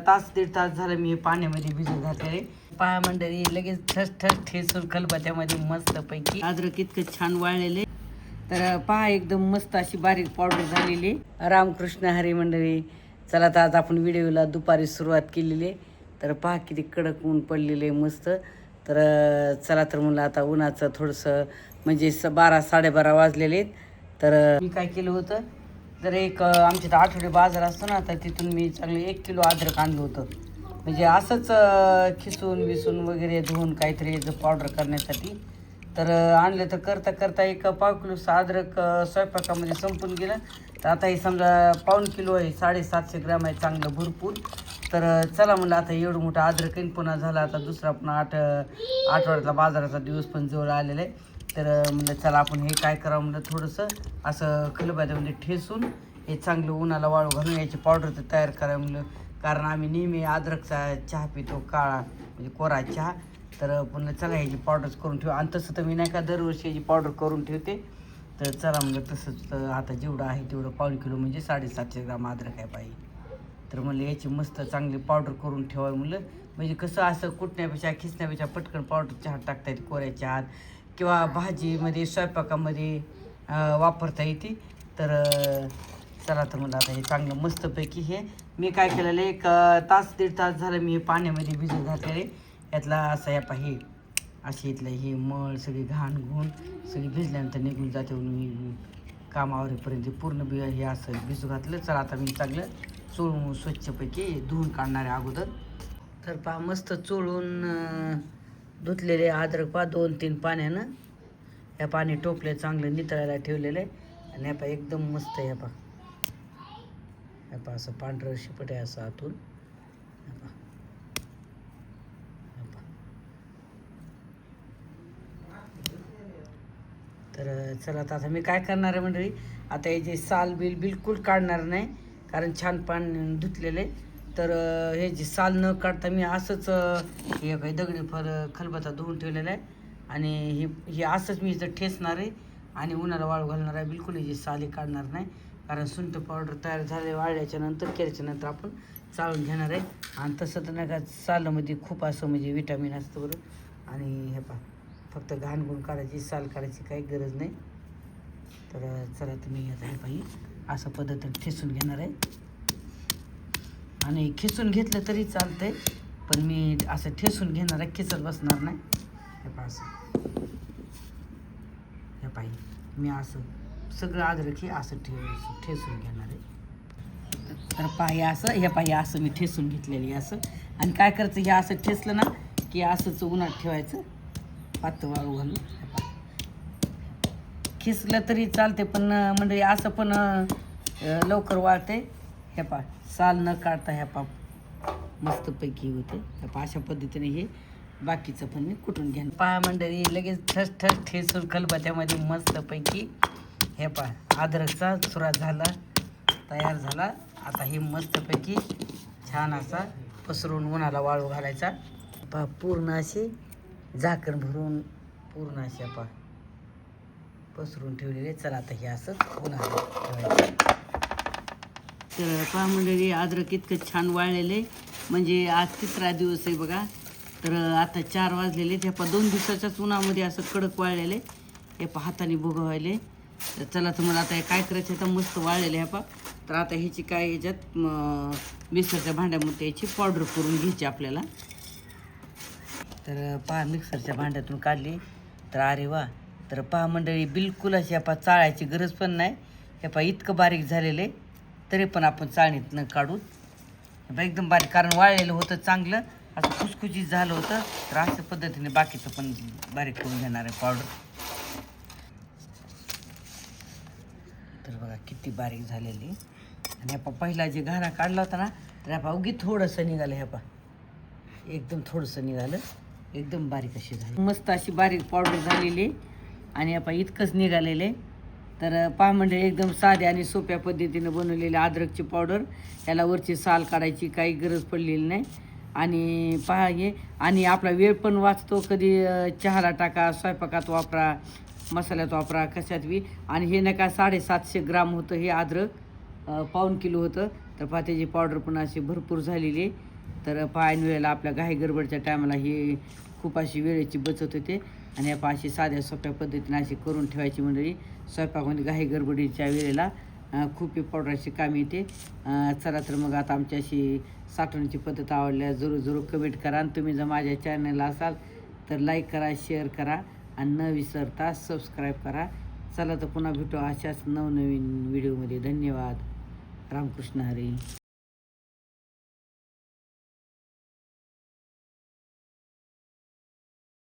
तास दीड तास झालं मी हे पाण्यामध्ये भिजत घातलेले. पहा मंडळी, लगेच ठस ठस ठेसून खलबत्त्यामध्ये मस्तपैकी अद्रक इतकं छान वाळलेले. तर पहा एकदम मस्त अशी बारीक पावडर झालेली. रामकृष्ण हरी मंडळी. चला तर आज आपण व्हिडिओला दुपारी सुरुवात केलेली आहे. तर पहा किती कडक ऊन पडलेले मस्त. तर चला तर म्हणलं आता उन्हाचं थोडंसं म्हणजे 12-12:30 वाजलेले आहेत. तर मी काय केलं होतं, जर एक आमच्या इथं आठवडे बाजार असतो ना, तर तिथून मी चांगले 1 किलो अद्रक आणलं होतं. म्हणजे असंच खिसून बिसून वगैरे धुवून काहीतरी याचं पावडर करण्यासाठी. तर आणलं तर करता करता 1 किलो अद्रक स्वयंपाकामध्ये संपून गेलं. तर आता हे समजा 1 किलो आहे, 750 ग्राम आहे, चांगलं भरपूर. तर चला म्हणलं आता एवढं मोठं अद्रक पुन्हा झालं. आता दुसरा पुन्हा आठवड्यातला बाजाराचा दिवस पण जवळ आलेला आहे. तर म्हणलं चला आपण हे काय करावं, म्हणलं थोडंसं असं खलबत्त्यामध्ये ठेसून हे चांगलं उन्हाला वाळू घालून याची पावडर तर तयार करावं म्हणलं. कारण आम्ही नेहमी अद्रकचा चहा पितो, काळा म्हणजे कोरा चहा. तर पुन्हा चला ह्याची पावडर करून ठेवू. आणि तसं तर मी नाही का दरवर्षी याची पावडर करून ठेवते. तर चला म्हणलं तसंच आता जेवढं आहे तेवढं 1 किलो म्हणजे 750 ग्राम अद्रक आहे पाहिजे. तर म्हणलं याची मस्त चांगली पावडर करून ठेवावं म्हणलं. म्हणजे कसं असं कुटण्यापेक्षा खिचण्यापेक्षा पटकन पावडर चहात टाकता येते, कोऱ्या चहात किंवा भाजीमध्ये स्वयंपाकामध्ये वापरता येते. तर चला तर म्हणलं आता हे चांगलं मस्तपैकी हे मी काय केलेलं आहे, 1 तास दीड तास झालं मी हे पाण्यामध्ये भिजत घातलेले. यातला असं या पाही अशी इथलं हे मळ सगळी घाण घुण सगळी भिजल्यानंतर निघून जाते. मी कामावरेपर्यंत पूर्ण हे असं भिजू घातलं. चला आता मी चांगलं चोळून स्वच्छपैकी धुवून काढणार आहे अगोदर. तर पहा मस्त चोळून धुतलेले अद्रक पहा 2-3 पाण्यानं. ह्या पाणी टोपले चांगलं नितळायला ठेवलेलं आहे. आणि ह्या पहा एकदम मस्त आहे. ह्या पहा असं पांढरं शिपट आहे असं आतून. तर चला आता मी काय करणार आहे मंडळी, आता याची साल बिलकुल काढणार नाही, कारण छान पाणी धुतलेलं आहे. तर हे जी साल न काढता मी असंच हे काही दगडी खलबत्ता धुवून ठेवलेला आहे. आणि हे असंच मी इथं ठेचणार आहे आणि उन्हाला वाळू घालणार आहे. बिलकुल याची साली काढणार नाही, कारण सुंठ पावडर तयार झाले वाळल्याच्या नंतर केल्याच्यानंतर आपण चाळून घेणार आहे. आणि तसं तर नाही का सालामध्ये खूप असं म्हणजे विटॅमिन असतं बरं. आणि हे पहा फक्त घाण गुण काढायची, साल काढायची काही गरज नाही. तर चला तुम्ही आता हे पाहिजे असं पद्धतीने ठेसून घेणार आहे. आणि खिसून घेतलं तरी चालतंय, पण मी असं ठेसून घेणार आहे, खिचत बसणार नाही. हे पहा असं हे पाहिजे मी असं सगळं अद्रक हे असं ठेसून घेणार आहे. तर पाय असं हे पाय असं मी ठेसून घेतलेली असं. आणि काय करायचं, हे असं ठेसलं ना की असंच उन्हात ठेवायचं पातळ वाळू घालून. खिसलं तरी चालते, पण म्हणजे असं पण लवकर वाळते. हे पा साल न काढता ह्या पा मस्तपैकी होते. ह्या पा अशा पद्धतीने हे बाकीचं पण मी कुटून घ्या. पहा मंडळी, लगेच ठस ठस ठेसून खलबत्त्यामध्ये मस्तपैकी हे पा अद्रकचा चुरा झाला, तयार झाला. आता हे मस्तपैकी छान असा पसरून उन्हाला वाळू घालायचा. पहा पूर्ण अशी झाकण भरून पूर्ण अशा पा पसरून ठेवलेले. चला आता हे असं उन्हाला ठेवायचं. तर पहा मंडळी, अद्रक इतकं छान वाळलेले, म्हणजे आज 3रा दिवस आहे बघा. तर आता 4 वाजलेले. ते पहा 2 दिवसाच्याच उन्हामध्ये असं कडक वाळलेले. हे पहा हाताने भोगवायले. तर चला तर मला आता हे काय करायचं, तर मस्त वाळलेले ह्या पहा. तर आता ह्याची काय ह्याच्यात मिक्सरच्या भांड्यामध्ये याची पावडर करून घ्यायची आपल्याला. तर पहा मिक्सरच्या भांड्यातून काढली. तर अरे वा. तर पहा मंडळी, बिलकुल अशी पहा चाळायची गरज पण नाही. हे पहा इतकं बारीक झालेलं आहे, तरी पण आपण चाळणीत न काढून एकदम बारीक, कारण वाळलेलं होतं चांगलं असं खुसखुशीत झालं होतं. तर अशा पद्धतीने बाकीचं पण बारीक करून घेणार आहे पावडर. तर बघा किती बारीक झालेली. आणि ह्या पा पहिला जे घाणा काढला होता ना, तर ह्या पा उगी थोडंसं निघालं. ह्या पा एकदम थोडंसं निघालं, एकदम बारीक अशी झाली, मस्त अशी बारीक पावडर झालेली. आणि आपण इतकंच निघालेले. तर पहा म्हणजे एकदम साध्या आणि सोप्या पद्धतीने बनवलेली अद्रकची पावडर. याला वरची साल काढायची काही गरज पडलेली नाही. आणि पहा हे, आणि आपला वेळ पण वाचतो. कधी चहाला टाका, स्वयंपाकात वापरा, मसाल्यात वापरा, कशात बी. आणि हे नाही का 750 ग्राम होतं हे अद्रक, 1 किलो होतं. तर पहा त्याची पावडर पण अशी भरपूर झालेली आहे. तर पहा ऐन वेळेला आपल्या घाई गडबडच्या टायमाला ही खूप अशी वेळेची बचत होते. आणि या पहा अशी साध्या सोप्या पद्धतीने अशी करून ठेवायची मंडळी. स्वयंपाकामध्ये घाई गडबडीच्या वेळेला खूप ही पावडरची कामी येते. चला तर मग आता आमची अशी साठवण्याची पद्धत आवडल्यास जरूर कमेंट करा. आणि तुम्ही जर माझ्या चॅनलला असाल तर लाईक करा, शेअर करा आणि न विसरता सबस्क्राईब करा. चला तर पुन्हा भेटू अशाच नवनवीन व्हिडिओमध्ये. धन्यवाद. रामकृष्ण हरी.